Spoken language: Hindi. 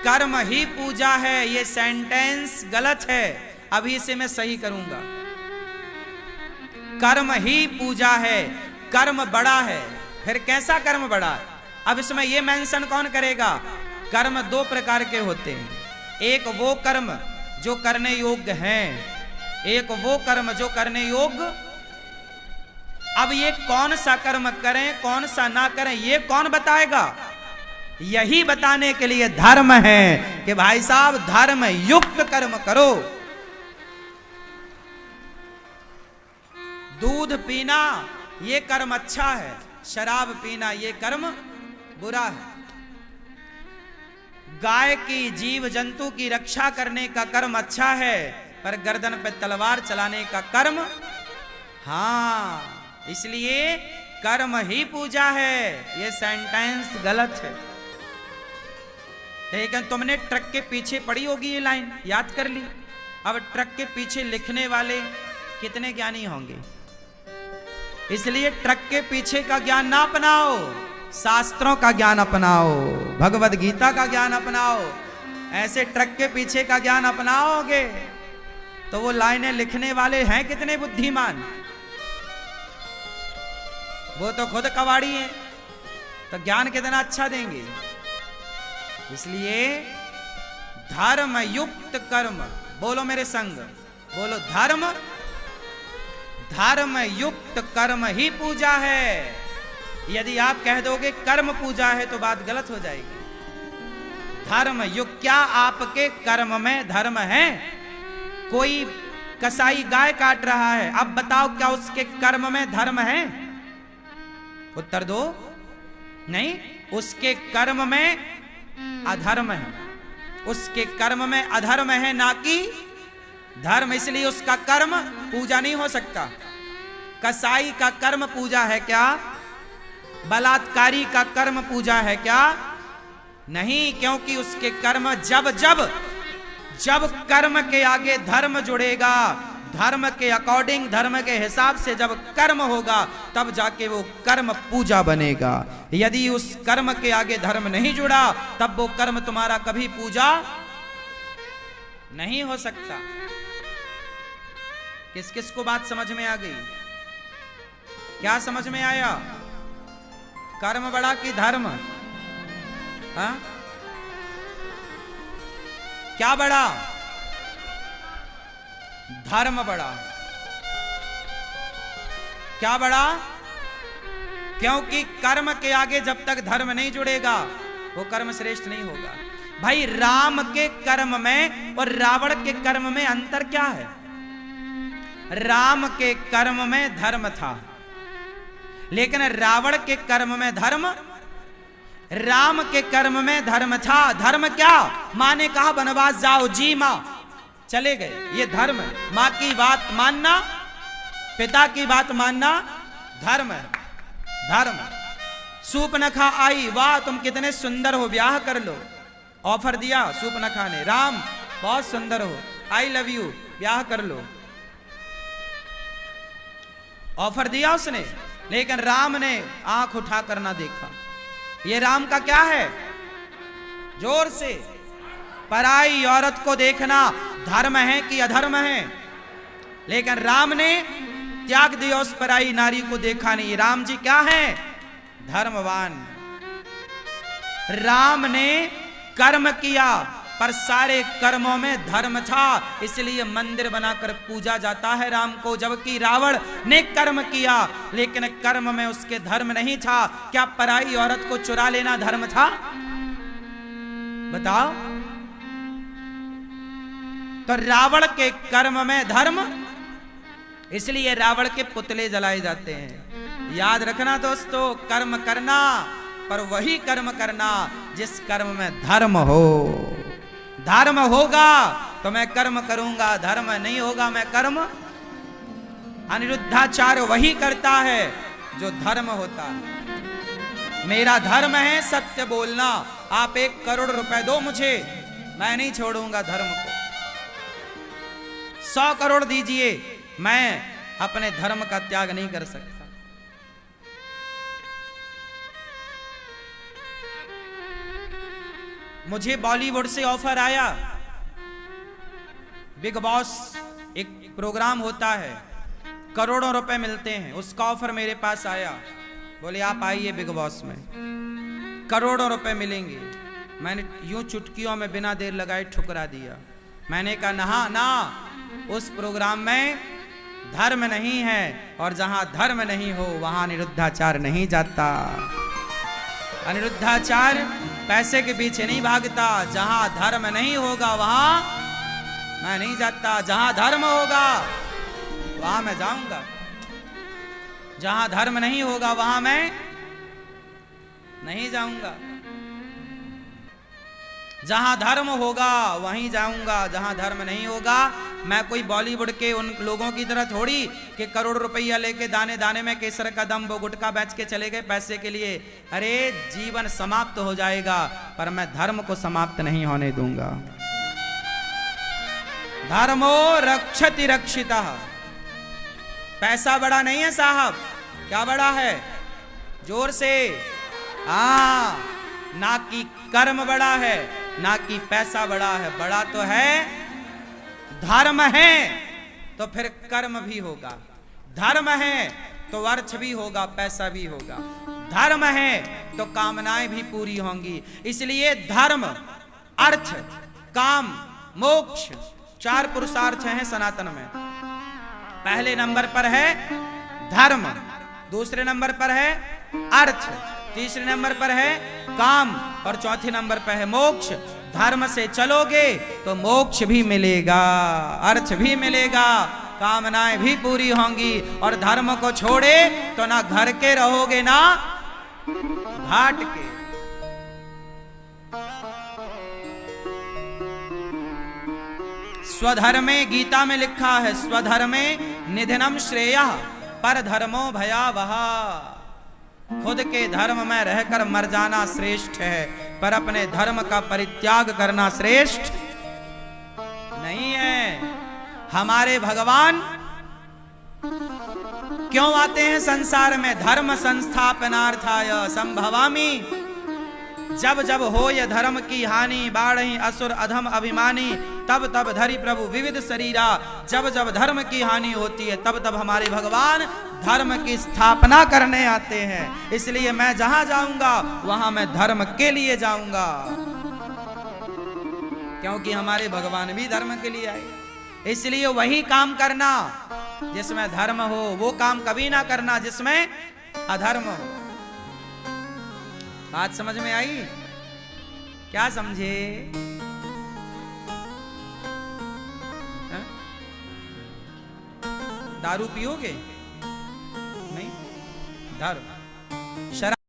कर्म ही पूजा है, ये सेंटेंस गलत है। अभी इसे मैं सही करूंगा। कर्म ही पूजा है, कर्म बड़ा है। फिर कैसा कर्म बड़ा है? अब इसमें ये मेंशन कौन करेगा? कर्म दो प्रकार के होते हैं, एक वो कर्म जो करने योग्य हैं, एक वो कर्म जो करने योग्य। अब ये कौन सा कर्म करें कौन सा ना करें ये कौन बताएगा? यही बताने के लिए धर्म है कि भाई साहब धर्म युक्त कर्म करो। दूध पीना ये कर्म अच्छा है, शराब पीना ये कर्म बुरा है। गाय की जीव जंतु की रक्षा करने का कर्म अच्छा है, पर गर्दन पे तलवार चलाने का कर्म, हाँ, इसलिए कर्म ही पूजा है। ये सेंटेंस गलत है। लेकिन तुमने ट्रक के पीछे पढ़ी होगी ये लाइन, याद कर ली। अब ट्रक के पीछे लिखने वाले कितने ज्ञानी होंगे? इसलिए ट्रक के पीछे का ज्ञान ना अपनाओ, शास्त्रों का ज्ञान अपनाओ, भगवद गीता का ज्ञान अपनाओ। ऐसे ट्रक के पीछे का ज्ञान अपनाओगे तो वो लाइनें लिखने वाले हैं कितने बुद्धिमान, वो तो खुद कबाड़ी हैं, तो ज्ञान कितना अच्छा देंगे। इसलिए धर्म युक्त कर्म, बोलो मेरे संग, बोलो धर्म, धर्म युक्त कर्म ही पूजा है। यदि आप कह दोगे कर्म पूजा है तो बात गलत हो जाएगी। धर्म युक्त, क्या आपके कर्म में धर्म है? कोई कसाई गाय काट रहा है, अब बताओ क्या उसके कर्म में धर्म है? उत्तर दो। नहीं, उसके कर्म में अधर्म है, उसके कर्म में अधर्म है ना कि धर्म। इसलिए उसका कर्म पूजा नहीं हो सकता। कसाई का कर्म पूजा है क्या? बलात्कारी का कर्म पूजा है क्या? नहीं, क्योंकि उसके कर्म जब जब जब कर्म के आगे धर्म जुड़ेगा, धर्म के अकॉर्डिंग, धर्म के हिसाब से जब कर्म होगा तब जाके वो कर्म पूजा बनेगा। यदि उस कर्म के आगे धर्म नहीं जुड़ा तब वो कर्म तुम्हारा कभी पूजा नहीं हो सकता। किस किस को बात समझ में आ गई? क्या समझ में आया? कर्म बड़ा कि धर्म? हाँ, क्या बड़ा? धर्म बड़ा। क्या बड़ा? क्योंकि कर्म के आगे जब तक धर्म नहीं जुड़ेगा वो कर्म श्रेष्ठ नहीं होगा। भाई राम के कर्म में और रावण के कर्म में अंतर क्या है? राम के कर्म में धर्म था, लेकिन रावण के कर्म में धर्म, राम के कर्म में धर्म था। धर्म क्या? माँ ने कहा वनवास जाओ, जी माँ, चले गए, ये धर्म है। माँ की बात मानना, पिता की बात मानना धर्म है, धर्म। सूपनखा आई, वाह तुम कितने सुंदर हो, ब्याह कर लो। ऑफर दिया सूपनखा ने, राम बहुत सुंदर हो, आई लव यू, ब्याह कर लो। ऑफर दिया उसने, लेकिन राम ने आंख उठाकर ना देखा। ये राम का क्या है? जोर से, पराई औरत को देखना धर्म है कि अधर्म है? लेकिन राम ने त्याग दिया, उस पराई नारी को देखा नहीं। राम जी क्या है? धर्मवान। राम ने कर्म किया पर सारे कर्मों में धर्म था, इसलिए मंदिर बनाकर पूजा जाता है राम को। जबकि रावण ने कर्म किया लेकिन कर्म में उसके धर्म नहीं था। क्या पराई औरत को चुरा लेना धर्म था? बताओ। तो रावण के कर्म में धर्म, इसलिए रावण के पुतले जलाए जाते हैं। याद रखना दोस्तों, कर्म करना पर वही कर्म करना जिस कर्म में धर्म हो। धर्म होगा तो मैं कर्म करूंगा, धर्म नहीं होगा मैं कर्म। अनिरुद्धाचार्य वही करता है जो धर्म होता है। मेरा धर्म है सत्य बोलना, आप 1 करोड़ रुपए दो मुझे, मैं नहीं छोड़ूंगा धर्म को। 100 करोड़ दीजिए, मैं अपने धर्म का त्याग नहीं कर सकता। मुझे बॉलीवुड से ऑफर आया, बिग बॉस एक प्रोग्राम होता है, करोड़ों रुपए मिलते हैं, उसका ऑफर मेरे पास आया। बोले आप आइए बिग बॉस में, करोड़ों रुपए मिलेंगे। मैंने यूं चुटकियों में बिना देर लगाए ठुकरा दिया। मैंने कहा ना, उस प्रोग्राम में धर्म नहीं है, और जहां धर्म नहीं हो वहां अनिरुद्धाचार नहीं जाता। अनिरुद्धाचार पैसे के पीछे नहीं भागता। जहां धर्म नहीं होगा वहां मैं नहीं जाता, जहां धर्म होगा वहां मैं जाऊंगा। जहां धर्म नहीं होगा वहां मैं नहीं जाऊंगा। जहां धर्म होगा वहीं जाऊंगा, जहां धर्म नहीं होगा। मैं कोई बॉलीवुड के उन लोगों की तरह थोड़ी कि करोड़ रुपया लेके दाने दाने में केसर का दम वो गुटखा बेच के चले गए पैसे के लिए। अरे जीवन समाप्त हो जाएगा, पर मैं धर्म को समाप्त नहीं होने दूंगा। धर्मो रक्षति रक्षितः। पैसा बड़ा नहीं है साहब, क्या बड़ा है? जोर से। ना कि कर्म बड़ा है, ना कि पैसा बड़ा है। बड़ा तो है धर्म है, तो फिर कर्म भी होगा। धर्म है तो अर्थ भी होगा, पैसा भी होगा। धर्म है तो कामनाएं भी पूरी होंगी। इसलिए धर्म, अर्थ, काम, मोक्ष, 4 पुरुषार्थ हैं सनातन में। पहले नंबर पर है धर्म, दूसरे नंबर पर है अर्थ, तीसरे नंबर पर है काम, और चौथे नंबर पर है मोक्ष। धर्म से चलोगे तो मोक्ष भी मिलेगा, अर्थ भी मिलेगा, कामनाएं भी पूरी होंगी। और धर्म को छोड़े तो ना घर के रहोगे ना घाट के। स्वधर्मे, गीता में लिखा है, स्वधर्मे निधनम श्रेयः पर धर्मो भयावह। खुद के धर्म में रहकर मर जाना श्रेष्ठ है, पर अपने धर्म का परित्याग करना श्रेष्ठ नहीं है। हमारे भगवान क्यों आते हैं संसार में? धर्म संस्थापनार्थाय संभवामि। जब जब हो ये धर्म की हानि, बाढ़ी असुर अधम अभिमानी, तब तब धरि प्रभु विविध शरीरा। जब जब धर्म की हानि होती है तब तब हमारे भगवान धर्म की स्थापना करने आते हैं। इसलिए मैं जहां जाऊंगा वहां मैं धर्म के लिए जाऊंगा, क्योंकि हमारे भगवान भी धर्म के लिए आए। इसलिए वही काम करना जिसमें धर्म हो, वो काम कभी ना करना जिसमें अधर्म हो। बात समझ में आई? क्या समझे? दारू पियोगे? नहीं। धर्म, शराब